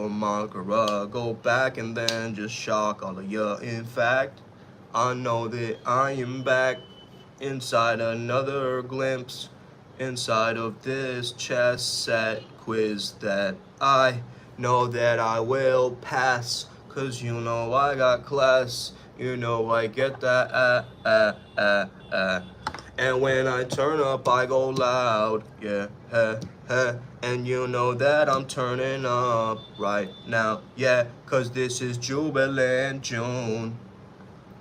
from Makara. Go back and then just shock all of ya. In fact, I know that I am back inside another glimpse inside of this chess set quiz that I know that I will pass. Cause you know I got class, you know I get that and when I turn up I go loud, yeah, and you know that I'm turning up right now, yeah, cause this is Jubilant June,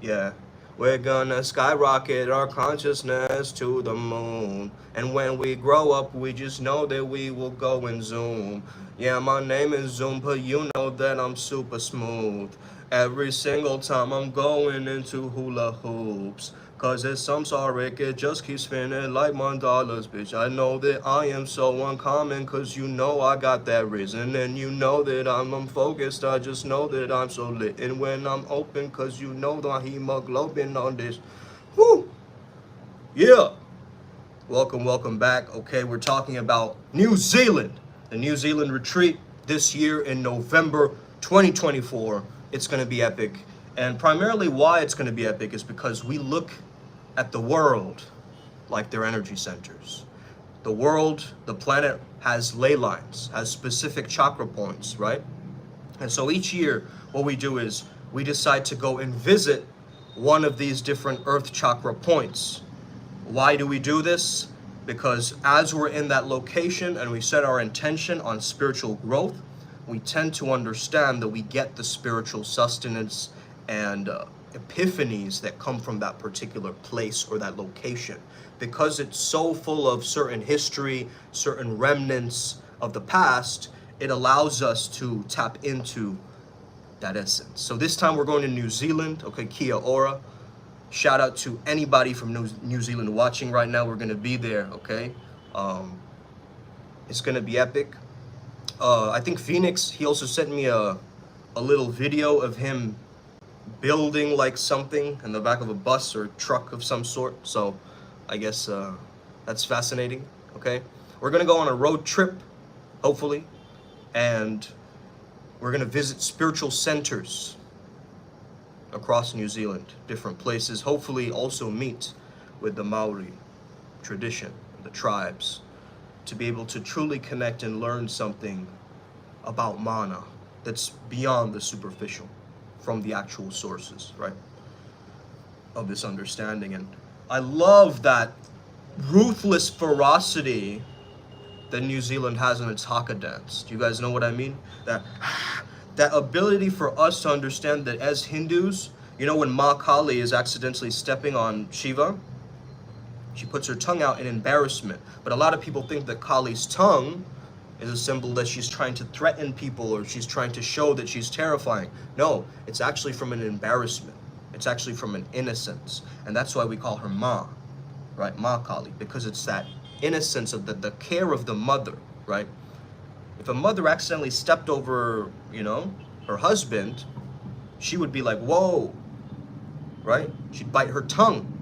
yeah. We're gonna skyrocket our consciousness to the moon. And when we grow up, we just know that we will go and zoom. Yeah, my name is Zoom, but you know that I'm super smooth. Every single time I'm going into hula hoops. Cause it's some sorry, it just keeps spinning like mandalas, bitch. I know that I am so uncommon, cause you know I got that reason. And you know that I'm focused, I just know that I'm so lit. And when I'm open, cause you know the hemoglobin on this. Woo! Yeah! Welcome back. Okay, we're talking about New Zealand. The New Zealand retreat this year in November 2024. It's gonna be epic. And primarily why it's gonna be epic is because we look at the world like their energy centers. The world, the planet has ley lines, has specific chakra points, right? And so each year, what we do is we decide to go and visit one of these different earth chakra points. Why do we do this? Because as we're in that location and we set our intention on spiritual growth, we tend to understand that we get the spiritual sustenance and epiphanies that come from that particular place or that location. Because it's so full of certain history, certain remnants of the past, it allows us to tap into that essence. So this time we're going to New Zealand, okay, kia ora. Shout out to anybody from New Zealand watching right now. We're gonna be there, okay? It's gonna be epic. I think Phoenix, he also sent me a little video of him building like something in the back of a bus or truck of some sort. So I guess that's fascinating, okay? We're gonna go on a road trip, hopefully, and we're gonna visit spiritual centers across New Zealand, different places, hopefully also meet with the Maori tradition, the tribes, to be able to truly connect and learn something about mana that's beyond the superficial, from the actual sources, right, of this understanding. And I love that ruthless ferocity that New Zealand has in its haka dance. Do you guys know what I mean? That ability for us to understand that as Hindus, you know, when Ma Kali is accidentally stepping on Shiva, she puts her tongue out in embarrassment. But a lot of people think that Kali's tongue is a symbol that she's trying to threaten people or she's trying to show that she's terrifying. No, it's actually from an embarrassment. It's actually from an innocence. And that's why we call her Ma, right? Ma Kali, because it's that innocence of the care of the mother, right? If a mother accidentally stepped over, you know, her husband, she would be like, whoa, right? She'd bite her tongue.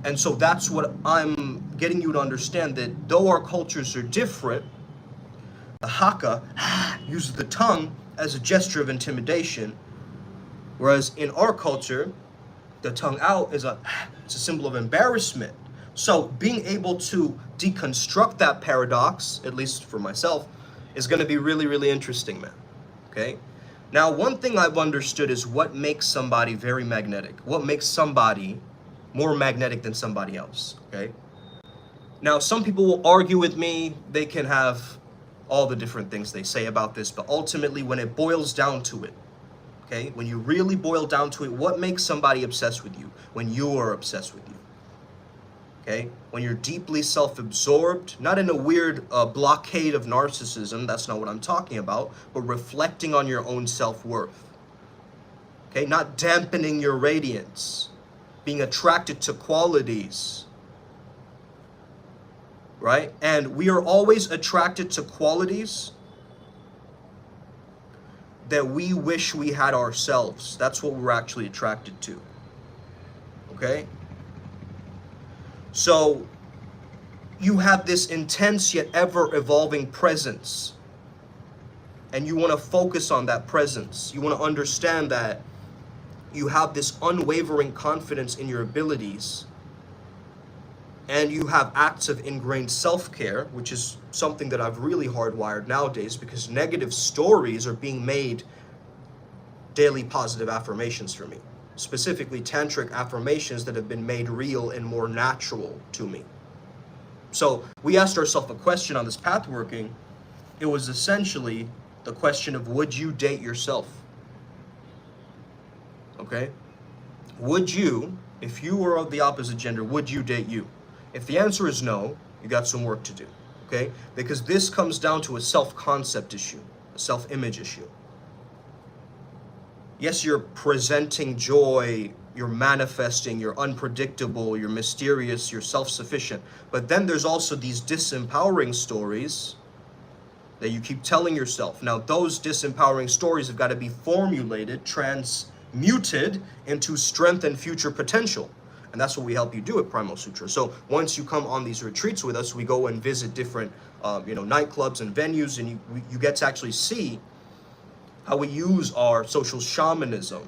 And so that's what I'm getting you to understand, that though our cultures are different, the haka uses the tongue as a gesture of intimidation, whereas in our culture, the tongue out is it's a symbol of embarrassment. So being able to deconstruct that paradox, at least for myself, is going to be really, really interesting, man. Okay? Now, one thing I've understood is what makes somebody very magnetic. What makes somebody more magnetic than somebody else, okay? Now, some people will argue with me. They can have all the different things they say about this, but ultimately, when it boils down to it, okay? When you really boil down to it, what makes somebody obsessed with you when you are obsessed with you? Okay, when you're deeply self-absorbed, not in a weird blockade of narcissism, that's not what I'm talking about, but reflecting on your own self-worth. Okay, not dampening your radiance, being attracted to qualities, right? And we are always attracted to qualities that we wish we had ourselves. That's what we're actually attracted to, okay? So you have this intense yet ever evolving presence and you want to focus on that presence. You want to understand that you have this unwavering confidence in your abilities, and you have acts of ingrained self-care, which is something that I've really hardwired nowadays, because negative stories are being made daily positive affirmations for me. Specifically tantric affirmations that have been made real and more natural to me. So we asked ourselves a question on this path working. It was essentially the question of, would you date yourself? Okay? Would you, if you were of the opposite gender, would you date you? If the answer is no, you got some work to do. Okay? Because this comes down to a self-concept issue, a self-image issue. Yes, you're presenting joy, you're manifesting, you're unpredictable, you're mysterious, you're self-sufficient. But then there's also these disempowering stories that you keep telling yourself. Now, those disempowering stories have got to be formulated, transmuted into strength and future potential. And that's what we help you do at Primal Sutra. So once you come on these retreats with us, we go and visit different nightclubs and venues, and you get to actually see how we use our social shamanism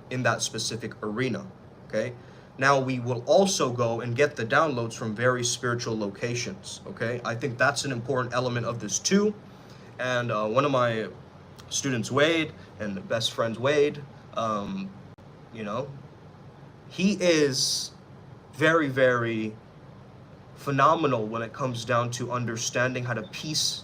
in that specific arena, okay? Now we will also go and get the downloads from very spiritual locations, okay? I think that's an important element of this too. And one of my students, Wade, and best friends, Wade, he is very, very phenomenal when it comes down to understanding how to piece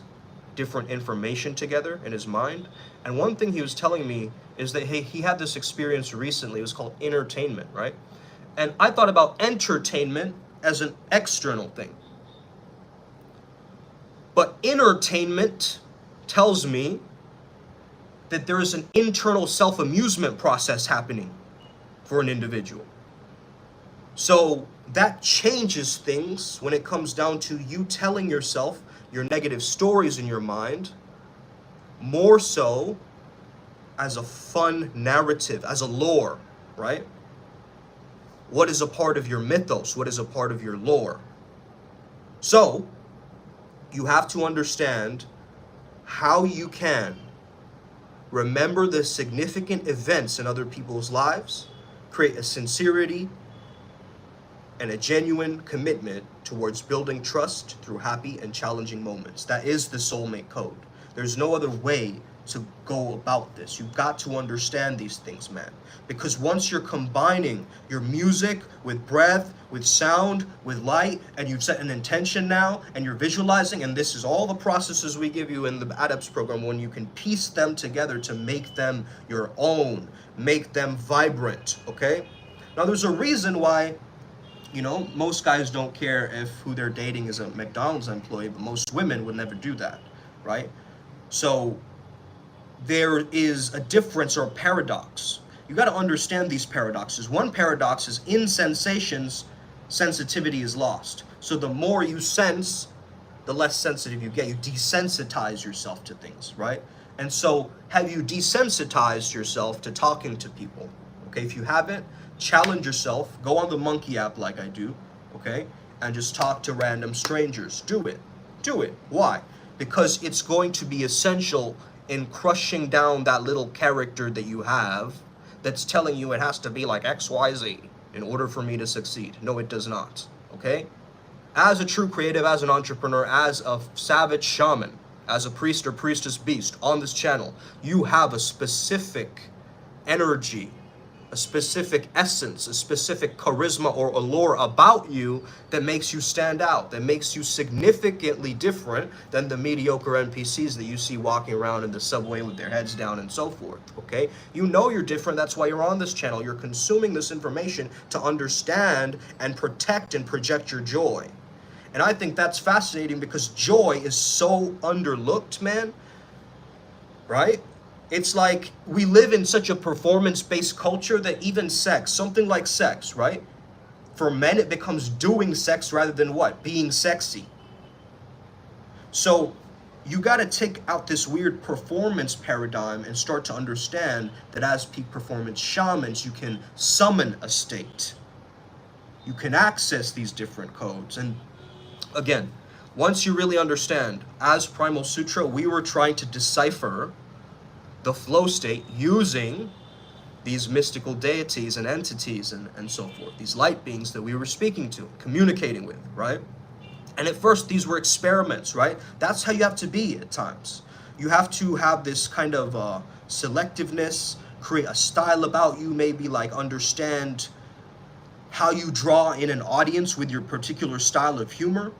different information together in his mind. And one thing he was telling me is that he had this experience recently. It was called entertainment, right? And I thought about entertainment as an external thing. But entertainment tells me that there is an internal self-amusement process happening for an individual. So that changes things when it comes down to you telling yourself your negative stories in your mind, more so as a fun narrative, as a lore, right? What is a part of your mythos? What is a part of your lore? So you have to understand how you can remember the significant events in other people's lives, create a sincerity and a genuine commitment towards building trust through happy and challenging moments. That is the soulmate code. There's no other way to go about this. You've got to understand these things, man. Because once you're combining your music with breath, with sound, with light, and you've set an intention now, and you're visualizing, and this is all the processes we give you in the ADAPTS program, when you can piece them together to make them your own, make them vibrant, okay? Now there's a reason why most guys don't care if who they're dating is a McDonald's employee, but most women would never do that, right? So there is a difference or a paradox. You got to understand these paradoxes. One paradox is in sensations, sensitivity is lost. So the more you sense, the less sensitive you get. You desensitize yourself to things, right? And so have you desensitized yourself to talking to people? Okay, if you haven't, challenge yourself. Go on the Monkey app like I do, okay? And just talk to random strangers. Do it. Do it. Why? Because it's going to be essential in crushing down that little character that you have that's telling you it has to be like XYZ in order for me to succeed. No, it does not, okay? As a true creative, as an entrepreneur, as a savage shaman, as a priest or priestess beast on this channel, you have a specific energy, a specific essence, a specific charisma or allure about you that makes you stand out, that makes you significantly different than the mediocre NPCs that you see walking around in the subway with their heads down and so forth, okay? You know you're different, that's why you're on this channel. You're consuming this information to understand and protect and project your joy. And I think that's fascinating because joy is so underlooked, man, right? It's like we live in such a performance-based culture that even sex, something like sex, right? For men, it becomes doing sex rather than what? Being sexy. So you got to take out this weird performance paradigm and start to understand that as peak performance shamans, you can summon a state. You can access these different codes. And again, Once you really understand, as Primal Sutra, we were trying to decipher the flow state using these mystical deities and entities and so forth, these light beings that we were speaking to, communicating with, right? And at first, these were experiments, right? That's how you have to be at times. You have to have this kind of selectiveness, create a style about you, maybe like understand how you draw in an audience with your particular style of humor,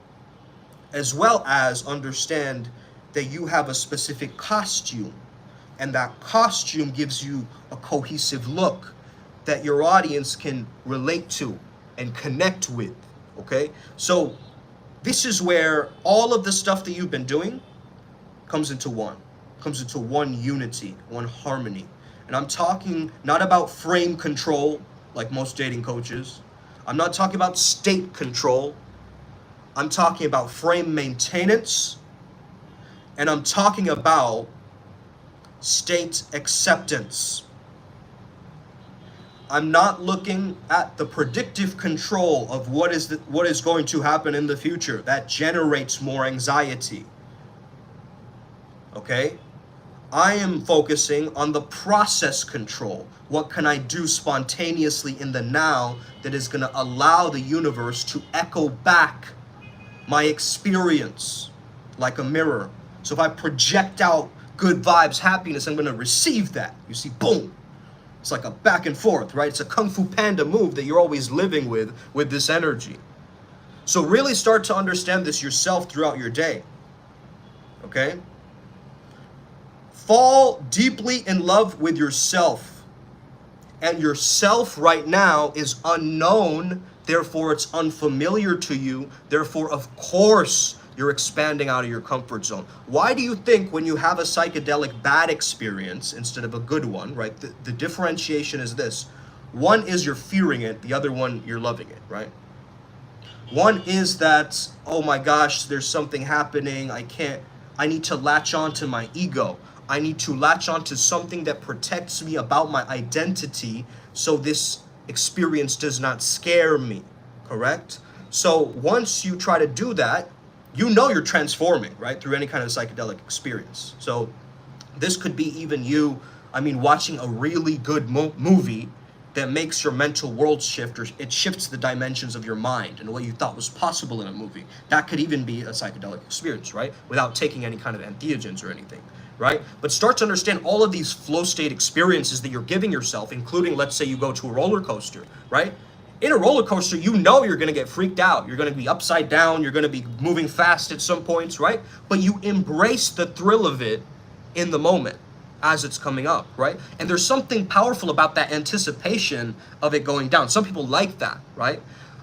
as well as understand that you have a specific costume, and that costume gives you a cohesive look that your audience can relate to and connect with, okay? So this is where all of the stuff that you've been doing comes into one unity, one harmony. And I'm talking not about frame control, like most dating coaches. I'm not talking about state control. I'm talking about frame maintenance. And I'm talking about state acceptance. I'm not looking at the predictive control of what is going to happen in the future. That generates more anxiety. Okay? I am focusing on the process control. What can I do spontaneously in the now that is going to allow the universe to echo back my experience like a mirror? So if I project out good vibes, happiness, I'm going to receive that. You see, boom. It's like a back and forth, right? It's a Kung Fu Panda move that you're always living with this energy. So really start to understand this yourself throughout your day. Okay? Fall deeply in love with yourself. And yourself right now is unknown, therefore it's unfamiliar to you. Therefore, of course, you're expanding out of your comfort zone. Why do you think when you have a psychedelic bad experience instead of a good one, right? The differentiation is this. One is you're fearing it, the other one you're loving it, right? One is that, oh my gosh, there's something happening. I need to latch on to my ego. I need to latch on to something that protects me about my identity so this experience does not scare me, correct? So once you try to do that, you know you're transforming, right, through any kind of psychedelic experience. So this could be even you, watching a really good movie that makes your mental world shift, or it shifts the dimensions of your mind and what you thought was possible in a movie. That could even be a psychedelic experience, right, without taking any kind of entheogens or anything, right? But start to understand all of these flow state experiences that you're giving yourself, including, let's say you go to a roller coaster, right? In a roller coaster, you know you're going to get freaked out. You're going to be upside down. You're going to be moving fast at some points, right? But you embrace the thrill of it in the moment as it's coming up, right? And there's something powerful about that anticipation of it going down. Some people like that, right?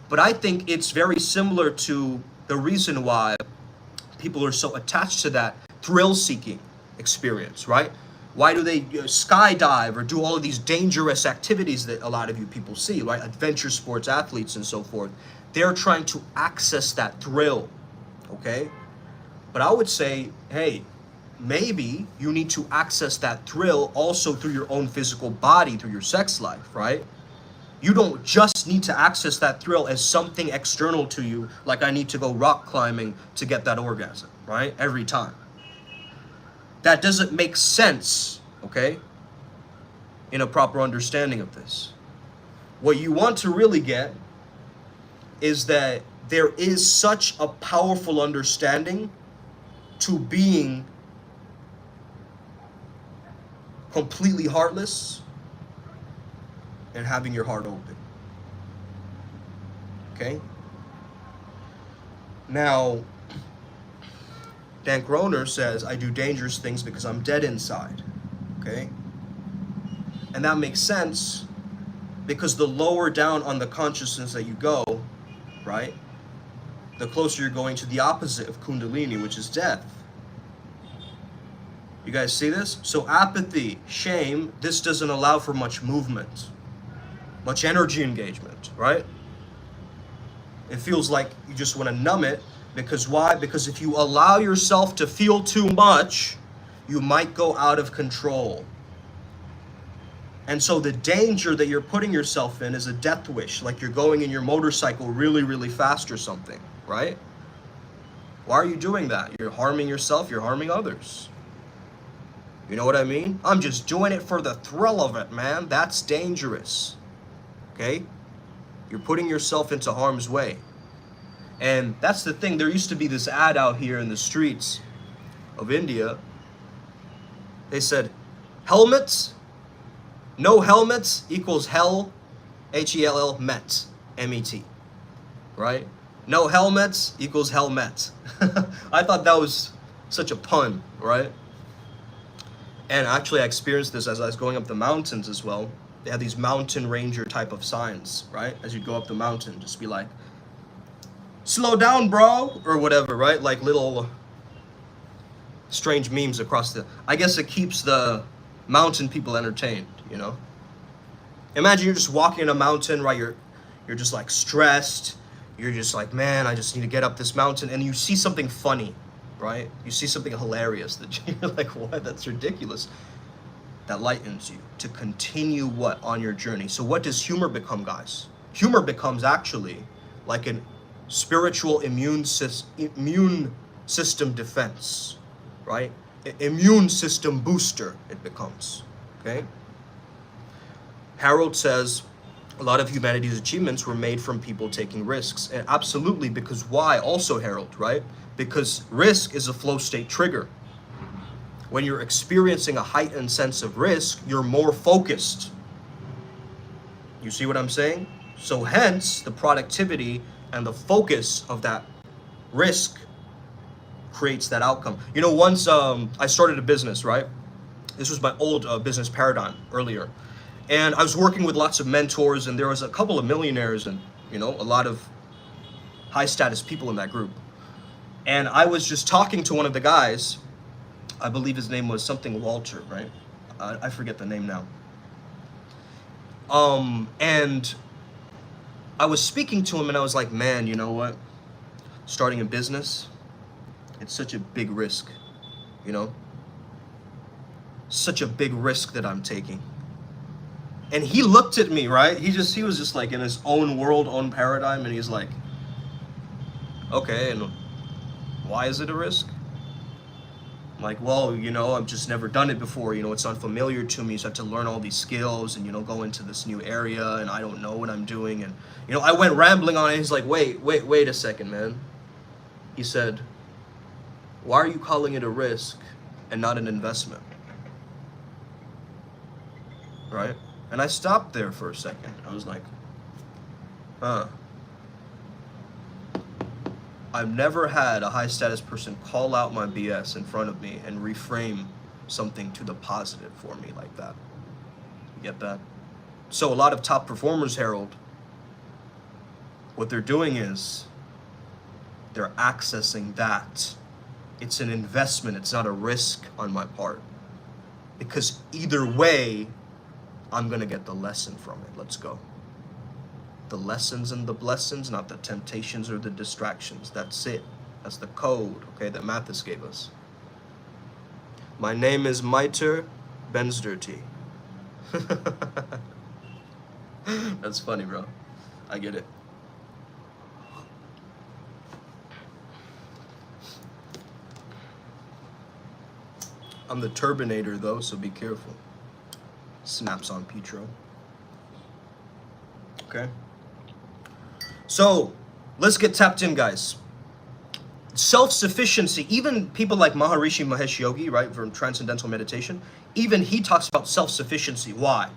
But I think it's very similar to the reason why people are so attached to that thrill-seeking experience, right? Why do they skydive or do all of these dangerous activities that a lot of you people see, right? Adventure sports athletes and so forth. They're trying to access that thrill, okay? But I would say, hey, maybe you need to access that thrill also through your own physical body, through your sex life, right? You don't just need to access that thrill as something external to you, like I need to go rock climbing to get that orgasm, right? Every time. That doesn't make sense, okay, in a proper understanding of this. What you want to really get is that there is such a powerful understanding to being completely heartless and having your heart open. Okay? Now, Dan Groner says, I do dangerous things because I'm dead inside. Okay? And that makes sense because the lower down on the consciousness that you go, right, the closer you're going to the opposite of Kundalini, which is death. You guys see this? So apathy, shame, this doesn't allow for much movement, much energy engagement, right? It feels like you just want to numb it. Because why? Because if you allow yourself to feel too much, you might go out of control. And so the danger that you're putting yourself in is a death wish, like you're going in your motorcycle really, really fast or something, right? Why are you doing that? You're harming yourself, you're harming others. You know what I mean? I'm just doing it for the thrill of it, man. That's dangerous. Okay? You're putting yourself into harm's way. And that's the thing. There used to be this ad out here in the streets of India. They said, helmets, no helmets equals hell, H-E-L-L, met, M-E-T, right? No helmets equals helmet. I thought that was such a pun, right? And actually I experienced this as I was going up the mountains as well. They had these mountain ranger type of signs, right? As you go up the mountain, just be like, slow down, bro, or whatever, right? Like little strange memes across the, I guess it keeps the mountain people entertained, you know? Imagine you're just walking in a mountain, right? You're just like stressed. You're just like, man, I just need to get up this mountain. And you see something funny, right? You see something hilarious that you're like, what? That's ridiculous. That lightens you to continue what? On your journey. So what does humor become, guys? Humor becomes actually like an spiritual immune system defense, right? Immune system booster it becomes, okay? Harold says, a lot of humanity's achievements were made from people taking risks. And absolutely, because why? Also, Harold, right? Because risk is a flow state trigger. When you're experiencing a heightened sense of risk, you're more focused. You see what I'm saying? So hence, the productivity and the focus of that risk creates that outcome. You know, once I started a business, right? This was my old business paradigm earlier. And I was working with lots of mentors, and there was a couple of millionaires and, you know, a lot of high status people in that group. And I was just talking to one of the guys. I believe his name was something Walter, right? I forget the name now. And I was speaking to him and I was like, man, you know what? Starting a business, it's such a big risk, you know? Such a big risk that I'm taking. And he looked at me, right? He was just like in his own world, own paradigm, and he's like, okay, and why is it a risk? I'm like, well, you know, I've just never done it before. You know, it's unfamiliar to me, so I have to learn all these skills and, you know, go into this new area, and I don't know what I'm doing. And, you know, I went rambling on it. He's like, wait a second, man. He said, why are you calling it a risk and not an investment? Right? And I stopped there for a second. I was like, I've never had a high status person call out my BS in front of me and reframe something to the positive for me like that. You get that? So a lot of top performers, Harold, what they're doing is they're accessing that. It's an investment. It's not a risk on my part. Because either way, I'm going to get the lesson from it. Let's go. The lessons and the blessings, not the temptations or the distractions. That's it. That's the code, okay, that Mathis gave us. My name is Miter Bensdirty. That's funny, bro. I get it. I'm the Turbinator, though, so be careful. Snaps on Petro. Okay. So, let's get tapped in, guys. Self-sufficiency, even people like Maharishi Mahesh Yogi, right, from Transcendental Meditation, even he talks about self-sufficiency. Why?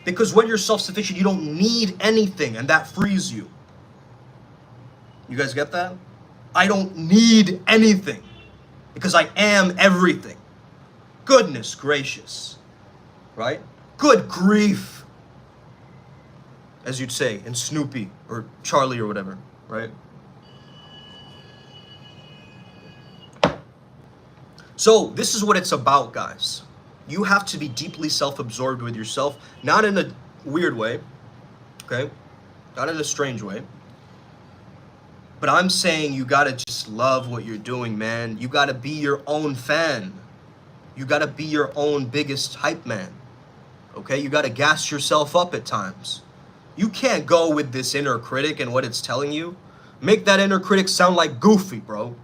Because when you're self-sufficient, you don't need anything, and that frees you. You guys get that? I don't need anything, because I am everything. Goodness gracious. Right? Good grief, as you'd say in Snoopy or Charlie or whatever, right? So this is what it's about, guys. You have to be deeply self-absorbed with yourself, not in a weird way, okay? Not in a strange way. But I'm saying you gotta just love what you're doing, man. You gotta be your own fan. You gotta be your own biggest hype man. Okay, you got to gas yourself up at times. You can't go with this inner critic and what it's telling you. Make that inner critic sound like Goofy, bro.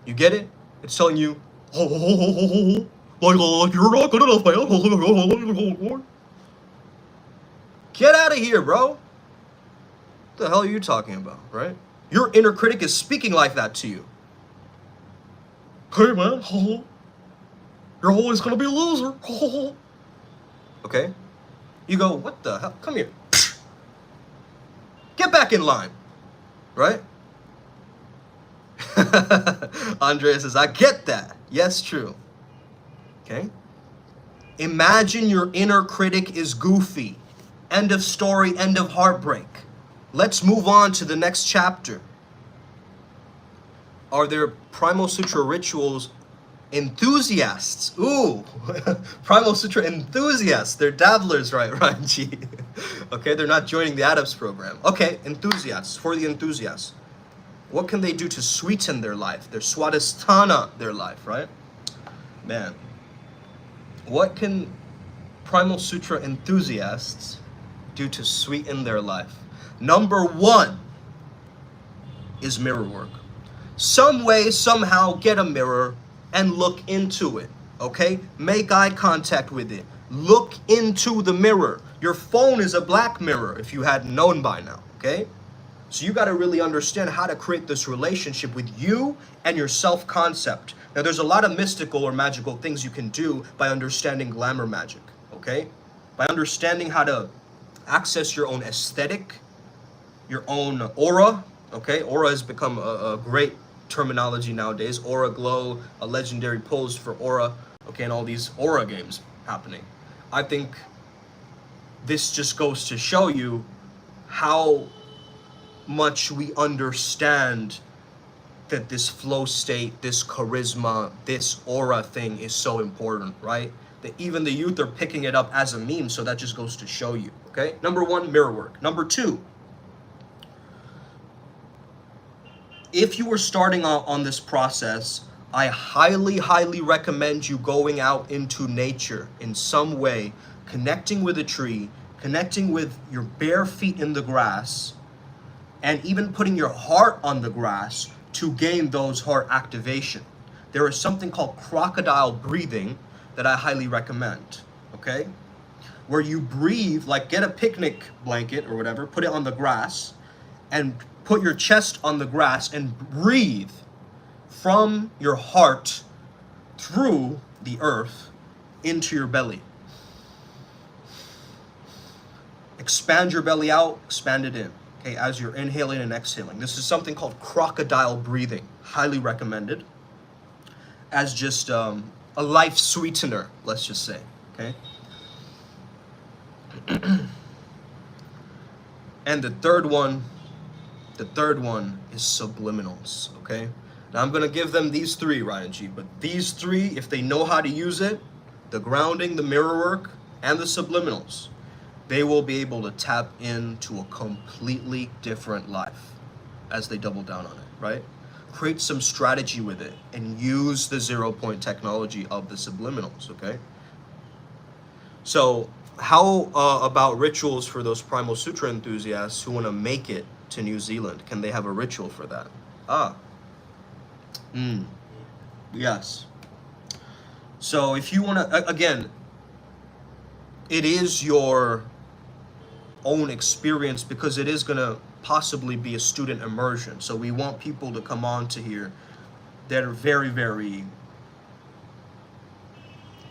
You get it? It's telling you, like, you're not good enough, man. Get out of here, bro. What the hell are you talking about, right? Your inner critic is speaking like that to you. Hey, man, you're always gonna be a loser. Okay? You go, what the hell? Come here. Get back in line, right? Andrea says, I get that. Yes, true. Okay? Imagine your inner critic is goofy. End of story, end of heartbreak. Let's move on to the next chapter. Are there Primal Sutra rituals enthusiasts? Ooh, Primal Sutra enthusiasts. They're dabblers, right, Ranji? Okay, they're not joining the ADAPS program. Okay, enthusiasts, for the enthusiasts. What can they do to sweeten their life, their swadhisthana, their life, right? Man, what can Primal Sutra enthusiasts do to sweeten their life? Number one is mirror work. Some way, somehow, get a mirror and look into it, okay? Make eye contact with it. Look into the mirror. Your phone is a black mirror, if you hadn't known by now, okay? So you got to really understand how to create this relationship with you and your self-concept. Now, there's a lot of mystical or magical things you can do by understanding glamour magic, okay? By understanding how to access your own aesthetic, your own aura, okay? Aura has become a great terminology nowadays. Aura glow, a legendary pose for aura, okay? And all these aura games happening. I think this just goes to show you how much we understand that this flow state, this charisma, this aura thing is so important, right? That even the youth are picking it up as a meme, so that just goes to show you, okay? Number one, mirror work. Number two, if you were starting out on this process, I highly, highly recommend you going out into nature in some way, connecting with a tree, connecting with your bare feet in the grass, and even putting your heart on the grass to gain those heart activation. There is something called crocodile breathing that I highly recommend, okay? Where you breathe, like get a picnic blanket or whatever, put it on the grass, and put your chest on the grass and breathe from your heart through the earth into your belly. Expand your belly out, expand it in. Okay, as you're inhaling and exhaling. This is something called crocodile breathing. Highly recommended. As just a life sweetener, let's just say. Okay. And the third one is subliminals. Okay. Now I'm gonna give them these three, Ryan G. But these three, if they know how to use it, the grounding, the mirror work, and the subliminals, they will be able to tap into a completely different life as they double down on it, right? Create some strategy with it and use the 0-point technology of the subliminals, okay? So how about rituals for those Primal Sutra enthusiasts who want to make it to New Zealand? Can they have a ritual for that? Yes. So if you want to, again, it is your own experience because it is going to possibly be a student immersion. So we want people to come on to here that are very, very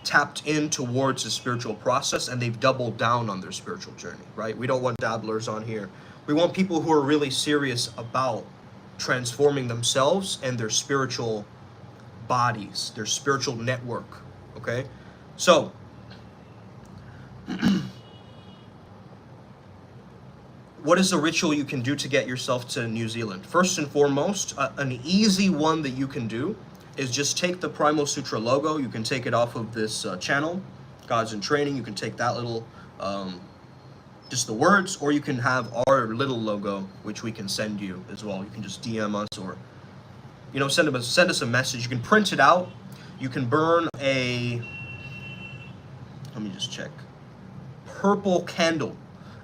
tapped in towards the spiritual process and they've doubled down on their spiritual journey, right? We don't want dabblers on here. We want people who are really serious about transforming themselves and their spiritual bodies, their spiritual network, okay? So, what is a ritual you can do to get yourself to New Zealand? First and foremost, an easy one that you can do is just take the Primal Sutra logo. You can take it off of this channel, Gods in Training. You can take that little, just the words, or you can have our little logo, which we can send you as well. You can just DM us or, you know, send us a message. You can print it out. You can burn a, let me just check, purple candle.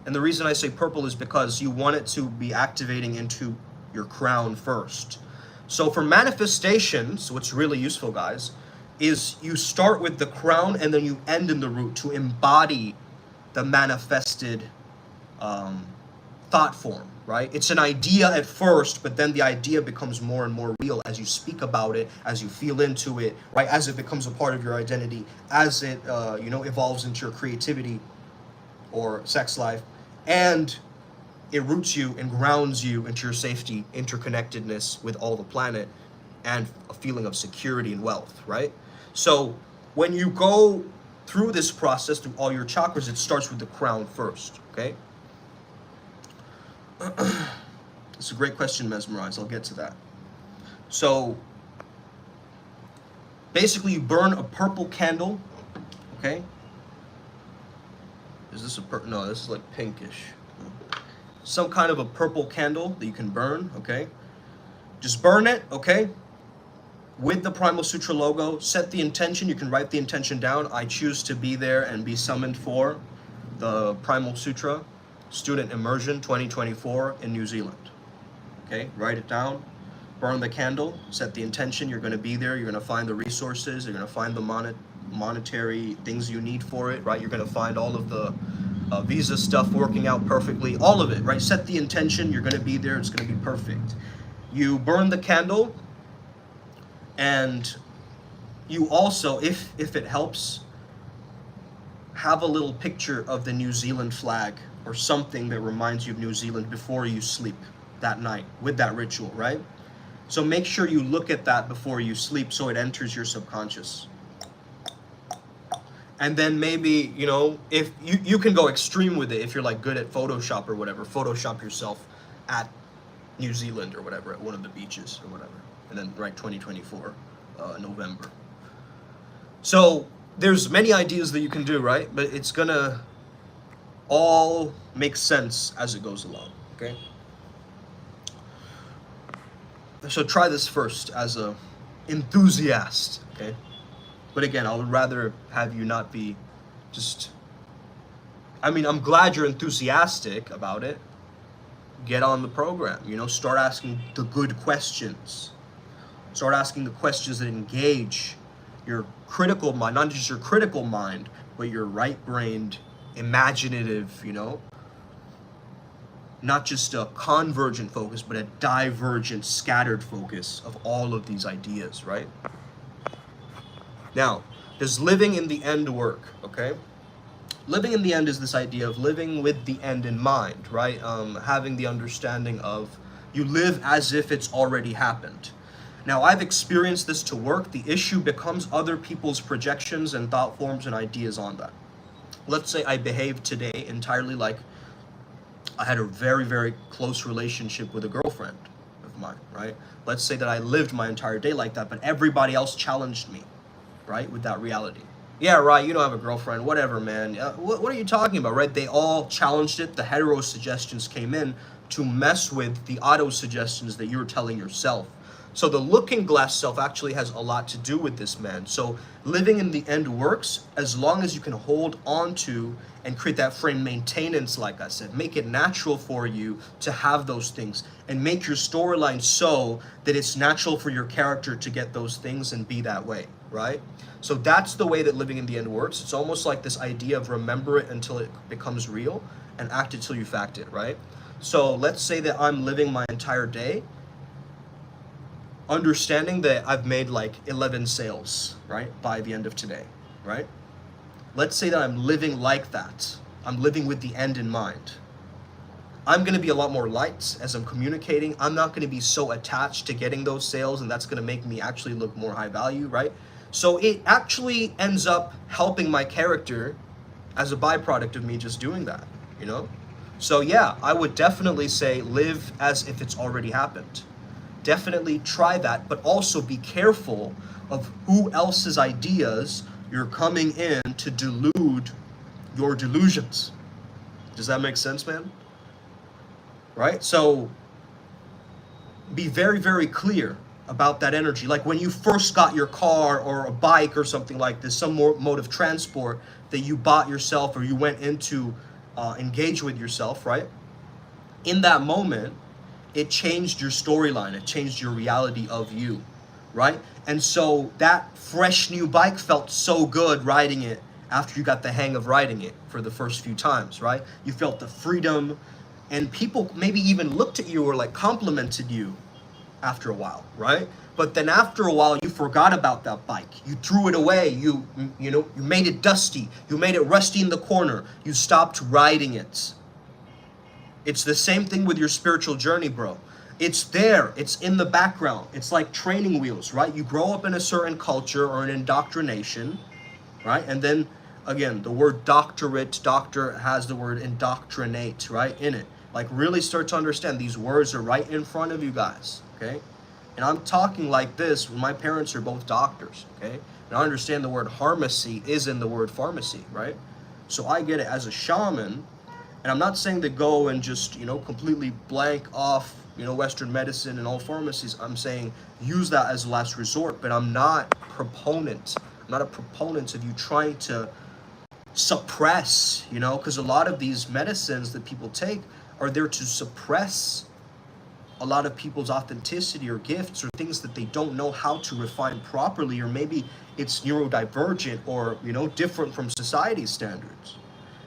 And the reason I say purple is because you want it to be activating into your crown first. So for manifestations, what's really useful, guys, is you start with the crown and then you end in the root to embody the manifested thought form, right? It's an idea at first, but then the idea becomes more and more real as you speak about it, as you feel into it, right? As it becomes a part of your identity, as it, evolves into your creativity or sex life, and it roots you and grounds you into your safety, interconnectedness with all the planet, and a feeling of security and wealth, right? So when you go through this process, through all your chakras, it starts with the crown first, okay? It's a great question, Mesmerize. I'll get to that. So basically, you burn a purple candle, okay? Is this a no, this is like pinkish. Some kind of a purple candle that you can burn, okay? Just burn it, okay? With the Primal Sutra logo, set the intention. You can write the intention down. I choose to be there and be summoned for the Primal Sutra Student Immersion 2024 in New Zealand. Okay, write it down, burn the candle, set the intention. You're going to be there. You're going to find the resources. You're going to find the monetary things you need for it, right? You're going to find all of the visa stuff working out perfectly, all of it, right? Set the intention. You're going to be there. It's going to be perfect. You burn the candle, and you also, if it helps, have a little picture of the New Zealand flag or something that reminds you of New Zealand before you sleep that night with that ritual, right? So make sure you look at that before you sleep so it enters your subconscious. And then maybe, if you can go extreme with it, if you're like good at Photoshop or whatever, Photoshop yourself at New Zealand or whatever, at one of the beaches or whatever. And then write 2024, November. So there's many ideas that you can do, right? But it's gonna all make sense as it goes along, okay? So try this first as a enthusiast, okay? But again, I would rather have you not be I'm glad you're enthusiastic about it. Get on the program, start asking the good questions. Start asking the questions that engage your critical mind, not just your critical mind, but your right-brained, imaginative, not just a convergent focus, but a divergent, scattered focus of all of these ideas, right? Now, does living in the end work, okay? Living in the end is this idea of living with the end in mind, right? Having the understanding of you live as if it's already happened. Now, I've experienced this to work. The issue becomes other people's projections and thought forms and ideas on that. Let's say I behaved today entirely like I had a very, very close relationship with a girlfriend of mine, right? Let's say that I lived my entire day like that, but everybody else challenged me, right, with that reality. Yeah, right, you don't have a girlfriend, whatever, man. What are you talking about, right? They all challenged it. The hetero suggestions came in to mess with the auto suggestions that you're telling yourself. So the looking glass self actually has a lot to do with this, man. So living in the end works as long as you can hold on to and create that frame maintenance, like I said. Make it natural for you to have those things and make your storyline so that it's natural for your character to get those things and be that way, right? So that's the way that living in the end works. It's almost like this idea of remember it until it becomes real and act it till you fact it, right? So let's say that I'm living my entire day understanding that I've made like 11 sales, right, by the end of today, right? Let's say that I'm living like that. I'm living with the end in mind. I'm going to be a lot more light as I'm communicating. I'm not going to be so attached to getting those sales, and that's going to make me actually look more high value, right? So it actually ends up helping my character as a byproduct of me just doing that, So yeah, I would definitely say live as if it's already happened. Definitely try that, but also be careful of who else's ideas you're coming in to delude your delusions. Does that make sense, man? Right? So be very, very clear about that energy. Like when you first got your car or a bike or something like this, some more mode of transport that you bought yourself or you went into engage with yourself, right? In that moment, it changed your storyline. It changed your reality of you, right? And so that fresh new bike felt so good riding it after you got the hang of riding it for the first few times, right? You felt the freedom, and people maybe even looked at you or like complimented you after a while, right? But then after a while, you forgot about that bike. You threw it away. You made it dusty. You made it rusty in the corner. You stopped riding it. It's the same thing with your spiritual journey, bro. It's there. It's in the background. It's like training wheels, right? You grow up in a certain culture or an indoctrination, right? And then, again, the word doctor has the word indoctrinate, right, in it. Like, really start to understand these words are right in front of you guys, okay? And I'm talking like this when my parents are both doctors, okay? And I understand the word pharmacy is in the word pharmacy, right? So I get it as a shaman. And I'm not saying to go and just, completely blank off, Western medicine and all pharmacies. I'm saying use that as a last resort, but I'm not a proponent of you trying to suppress, because a lot of these medicines that people take are there to suppress a lot of people's authenticity or gifts or things that they don't know how to refine properly, or maybe it's neurodivergent or, different from society's standards.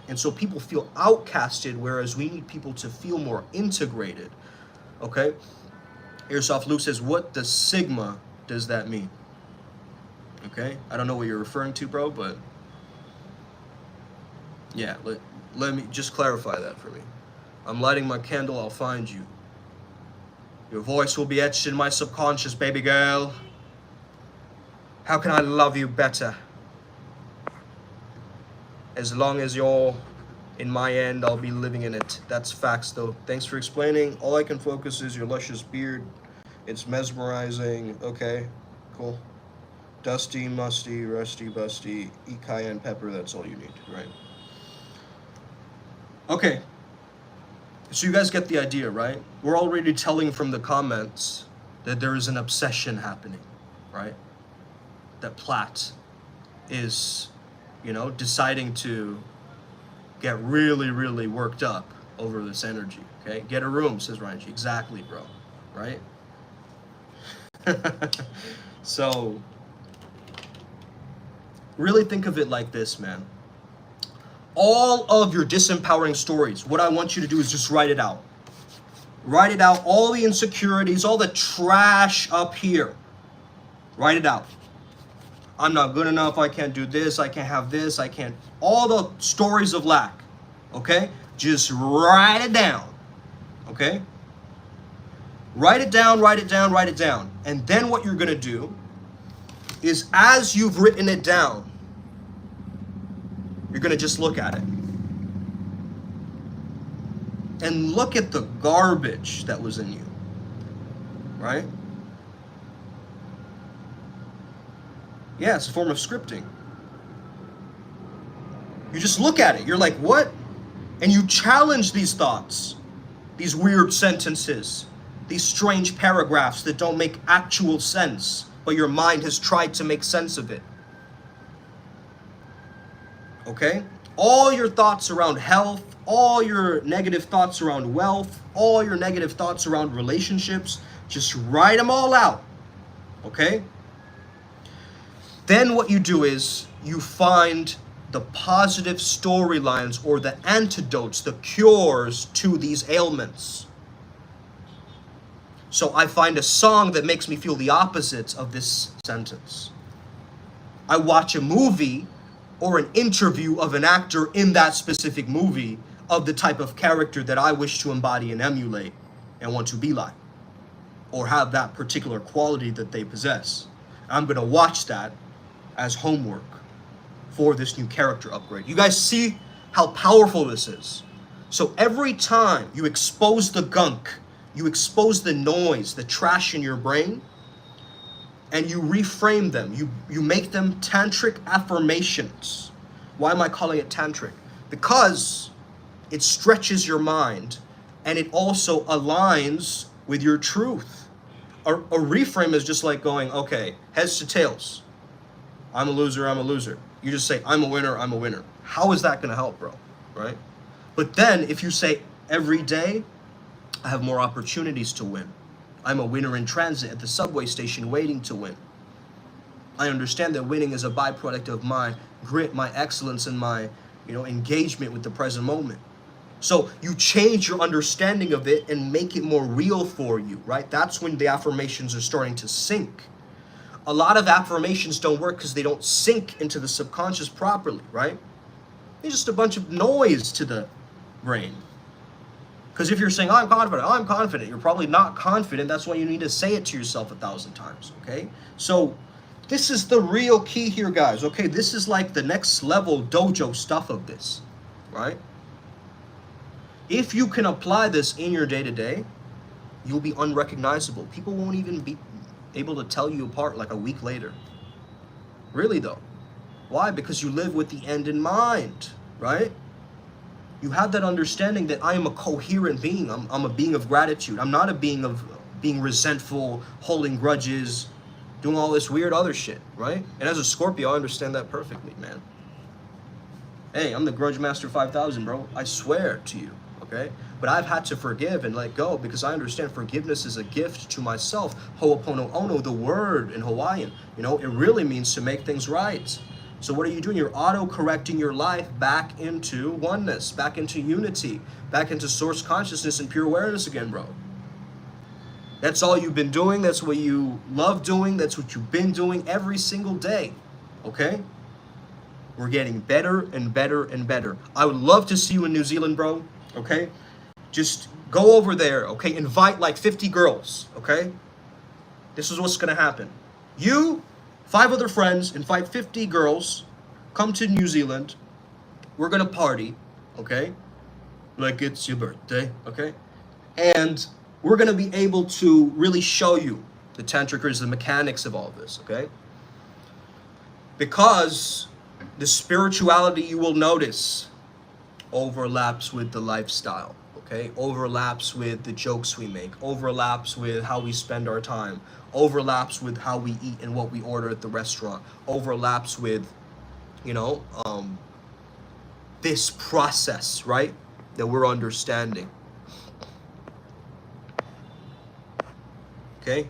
And so people feel outcasted, whereas we need people to feel more integrated, okay? Airsoft Luke says, what the sigma does that mean? Okay, I don't know what you're referring to, bro, but yeah, let me just clarify that for me. I'm lighting my candle, I'll find you. Your voice will be etched in my subconscious, baby girl. How can I love you better? As long as you're in my end, I'll be living in it. That's facts, though. Thanks for explaining. All I can focus is your luscious beard. It's mesmerizing. Okay, cool. Dusty, musty, rusty, busty. Eat cayenne pepper. That's all you need, right? Okay. So you guys get the idea, right? We're already telling from the comments that there is an obsession happening, right? That Platt is, deciding to get really, really worked up over this energy, okay? Get a room, says Ryanji. Exactly, bro, right? So, really think of it like this, man. All of your disempowering stories, what I want you to do is just write it out. Write it out, all the insecurities, all the trash up here. Write it out. I'm not good enough, I can't do this, I can't have this, I can't... All the stories of lack, okay? Just write it down, okay? Write it down, write it down, write it down. And then what you're gonna do is, as you've written it down, you're gonna just look at it. And look at the garbage that was in you, right? Yeah, it's a form of scripting. You just look at it. You're like, what? And you challenge these thoughts, these weird sentences, these strange paragraphs that don't make actual sense, but your mind has tried to make sense of it. Okay? All your thoughts around health, all your negative thoughts around wealth, all your negative thoughts around relationships, just write them all out. Okay? Then what you do is you find the positive storylines or the antidotes, the cures to these ailments. So I find a song that makes me feel the opposite of this sentence. I watch a movie or an interview of an actor in that specific movie of the type of character that I wish to embody and emulate and want to be like, or have that particular quality that they possess. I'm going to watch that as homework for this new character upgrade. You guys see how powerful this is? So every time you expose the gunk, you expose the noise, the trash in your brain, and you reframe them, you make them tantric affirmations. Why am I calling it tantric? Because it stretches your mind and it also aligns with your truth. A reframe is just like going, okay, heads to tails. I'm a loser, I'm a loser. You just say, I'm a winner, I'm a winner. How is that gonna help, bro? Right? But then if you say every day, I have more opportunities to win. I'm a winner in transit at the subway station waiting to win. I understand that winning is a byproduct of my grit, my excellence, and my, engagement with the present moment. So you change your understanding of it and make it more real for you, right? That's when the affirmations are starting to sink. A lot of affirmations don't work because they don't sink into the subconscious properly, right? They're just a bunch of noise to the brain. Because if you're saying, I'm confident, you're probably not confident. That's why you need to say it to yourself 1,000 times, okay? So this is the real key here, guys, okay? This is like the next level dojo stuff of this, right? If you can apply this in your day-to-day, you'll be unrecognizable. People won't even be able to tell you apart like a week later. Really, though. Why? Because you live with the end in mind, right? You have that understanding that I am a coherent being. I'm a being of gratitude. I'm not a being of being resentful, holding grudges, doing all this weird other shit, right? And as a Scorpio, I understand that perfectly, man. Hey, I'm the Grudge Master 5000, bro. I swear to you, okay? But I've had to forgive and let go because I understand forgiveness is a gift to myself. Ho'oponopono, the word in Hawaiian, it really means to make things right. So what are you doing? You're auto-correcting your life back into oneness, back into unity, back into source consciousness and pure awareness again, bro. That's all you've been doing. That's what you love doing. That's what you've been doing every single day, okay? We're getting better and better and better. I would love to see you in New Zealand, bro, okay? Just go over there, okay? Invite like 50 girls, okay? This is what's gonna happen. You, 5 other friends, invite 50 girls, come to New Zealand. We're gonna party, okay? Like it's your birthday, okay? And we're gonna be able to really show you the Tantric, the mechanics of all of this, okay? Because the spirituality you will notice overlaps with the lifestyle, okay? Overlaps with the jokes we make, overlaps with how we spend our time, overlaps with how we eat and what we order at the restaurant, overlaps with, this process, right? That we're understanding. Okay?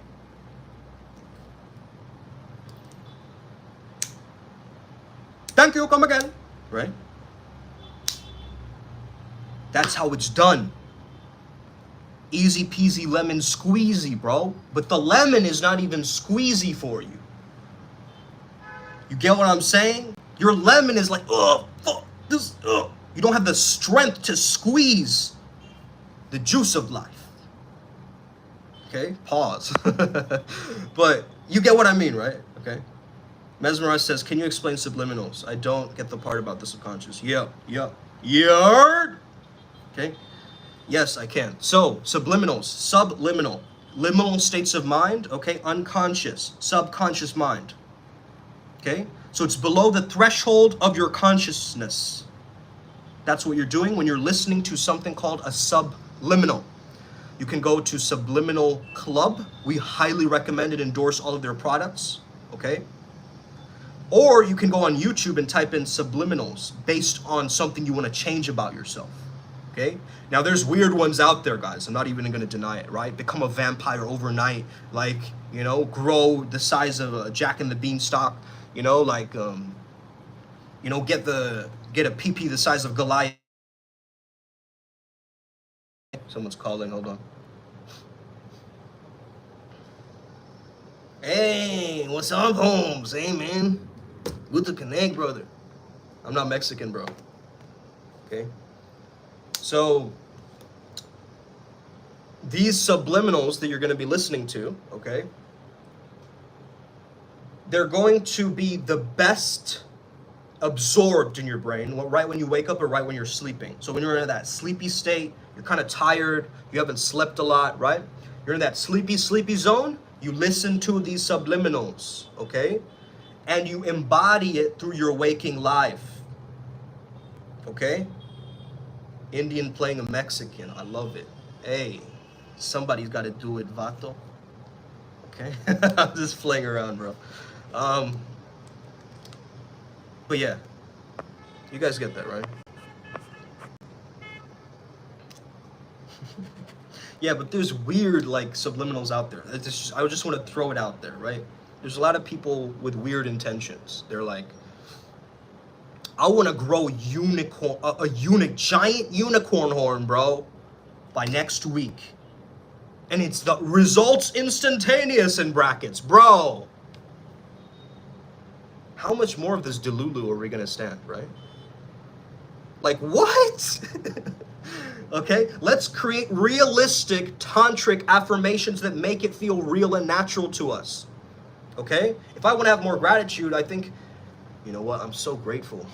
Thank you, come again, right? That's how it's done. Easy peasy lemon squeezy, bro. But the lemon is not even squeezy for you. You get what I'm saying? Your lemon is like, oh, fuck, this, ugh. You don't have the strength to squeeze the juice of life. Okay, pause. But you get what I mean, right? Okay. Mesmerized says, can you explain subliminals? I don't get the part about the subconscious. Yep. Okay. Yes, I can. So, subliminals, subliminal, liminal states of mind, okay, unconscious, subconscious mind, okay? So it's below the threshold of your consciousness. That's what you're doing when you're listening to something called a subliminal. You can go to Subliminal Club. We highly recommend and endorse all of their products, okay? Or you can go on YouTube and type in subliminals based on something you want to change about yourself. Okay? Now there's weird ones out there, guys. I'm not even going to deny it, right? Become a vampire overnight, like, grow the size of a Jack and the Beanstalk, get a pee-pee the size of Goliath. Someone's calling, hold on. Hey, what's up, Holmes? Hey, man. Good to connect, brother. I'm not Mexican, bro. Okay? So, these subliminals that you're going to be listening to, okay, they're going to be the best absorbed in your brain right when you wake up or right when you're sleeping. So when you're in that sleepy state, you're kind of tired, you haven't slept a lot, right? You're in that sleepy zone, you listen to these subliminals, okay? And you embody it through your waking life, okay? Indian playing a Mexican, I love it. Hey, somebody's got to do it, vato. Okay, I'm just playing around, bro. But yeah, you guys get that, right? Yeah, but there's weird like subliminals out there. I just want to throw it out there, right? There's a lot of people with weird intentions. They're like, I want to grow a giant unicorn horn, bro, by next week. And it's the results instantaneous in brackets, bro. How much more of this delulu are we gonna stand, right? Like, what? Okay, let's create realistic tantric affirmations that make it feel real and natural to us. Okay? If I want to have more gratitude, I think, you know what? I'm so grateful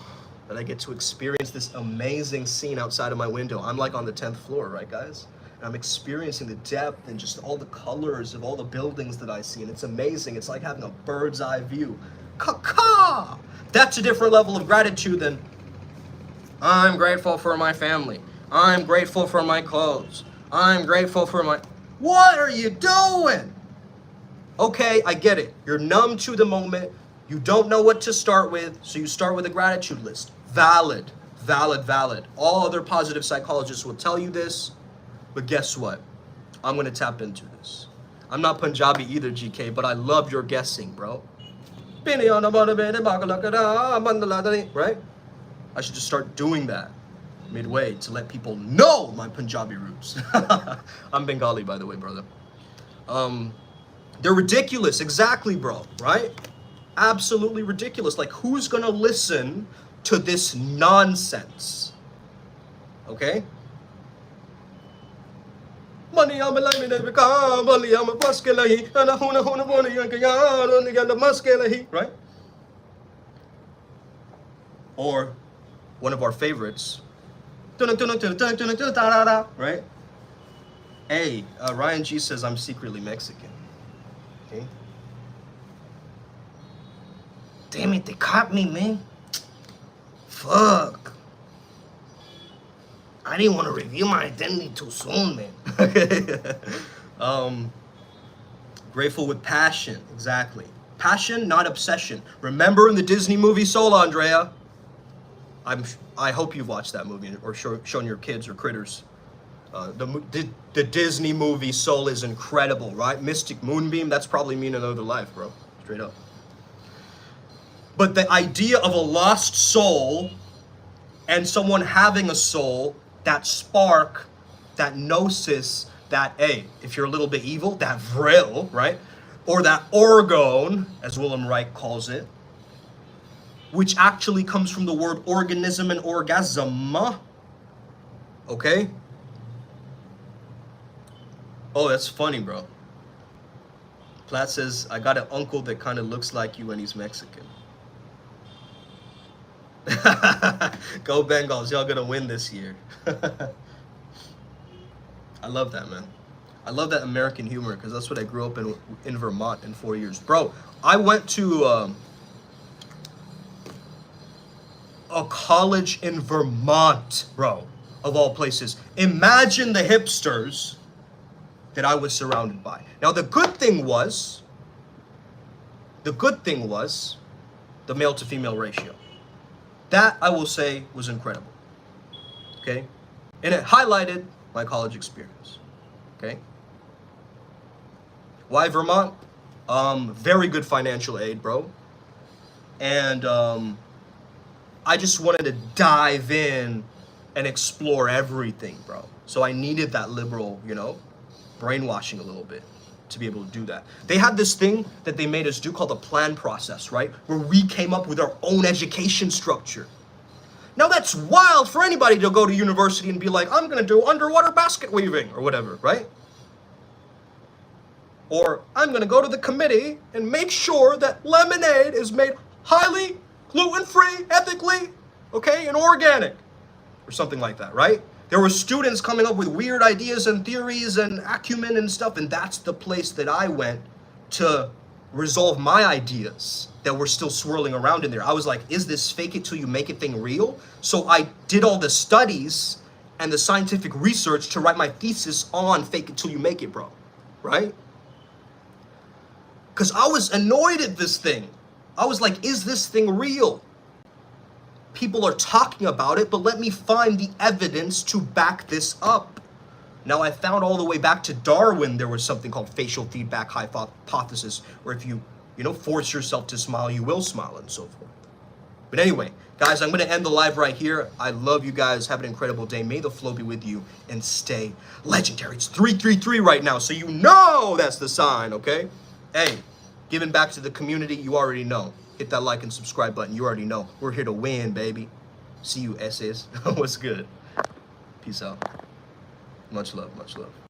that I get to experience this amazing scene outside of my window. I'm like on the 10th floor, right, guys? And I'm experiencing the depth and just all the colors of all the buildings that I see, and it's amazing. It's like having a bird's eye view. Ka-ka! That's a different level of gratitude than, I'm grateful for my family. I'm grateful for my clothes. I'm grateful for my... What are you doing? Okay, I get it. You're numb to the moment. You don't know what to start with, so you start with a gratitude list. Valid, valid, valid. All other positive psychologists will tell you this, but guess what? I'm gonna tap into this. I'm not Punjabi either, GK, but I love your guessing, bro. Right? I should just start doing that midway to let people know my Punjabi roots. I'm Bengali, by the way, brother. They're ridiculous, exactly, bro, right? Absolutely ridiculous. Like, who's gonna listen to this nonsense? Okay? Right? Or one of our favorites, right? Hey, Ryan G says I'm secretly Mexican. Okay. Damn it, they caught me, man. Fuck. I didn't want to reveal my identity too soon, man. Grateful with passion, exactly. Passion, not obsession. Remember in the Disney movie Soul, Andrea? I hope you've watched that movie or shown your kids or critters. The Disney movie Soul is incredible, right? Mystic Moonbeam, that's probably me in another life, bro. Straight up. But the idea of a lost soul and someone having a soul, that spark, that gnosis, that, hey, if you're a little bit evil, that vril, right? Or that orgone, as Willem Reich calls it, which actually comes from the word organism and orgasm. Okay? Oh, that's funny, bro. Platt says, I got an uncle that kind of looks like you and he's Mexican. Go Bengals, y'all gonna win this year. I love that, man. I love that American humor because that's what I grew up in Vermont in 4 years. Bro, I went to a college in Vermont, bro, of all places. Imagine the hipsters that I was surrounded by. Now, the good thing was the male to female ratio. That, I will say, was incredible. Okay? And it highlighted my college experience. Okay? Why Vermont? Very good financial aid, bro. And I just wanted to dive in and explore everything, bro. So I needed that liberal, brainwashing a little bit to be able to do that. They had this thing that they made us do called the plan process, right? Where we came up with our own education structure. Now that's wild for anybody to go to university and be like, I'm gonna do underwater basket weaving or whatever, right? Or I'm gonna go to the committee and make sure that lemonade is made highly gluten-free, ethically, okay, and organic, or something like that, right? There were students coming up with weird ideas and theories and acumen and stuff, and that's the place that I went to resolve my ideas that were still swirling around in there. I was like, is this fake it till you make it thing real? So I did all the studies and the scientific research to write my thesis on fake it till you make it, bro, right? Because I was annoyed at this thing. I was like, is this thing real? People are talking about it, but let me find the evidence to back this up. Now, I found all the way back to Darwin, there was something called facial feedback hypothesis, where if you force yourself to smile, you will smile, and so forth. But anyway, guys, I'm going to end the live right here. I love you guys. Have an incredible day. May the flow be with you, and stay legendary. It's 333 right now, so you know that's the sign, okay? Hey, giving back to the community, you already know. Hit that like and subscribe button. You already know. We're here to win, baby. See you, SS. What's good? Peace out. Much love, much love.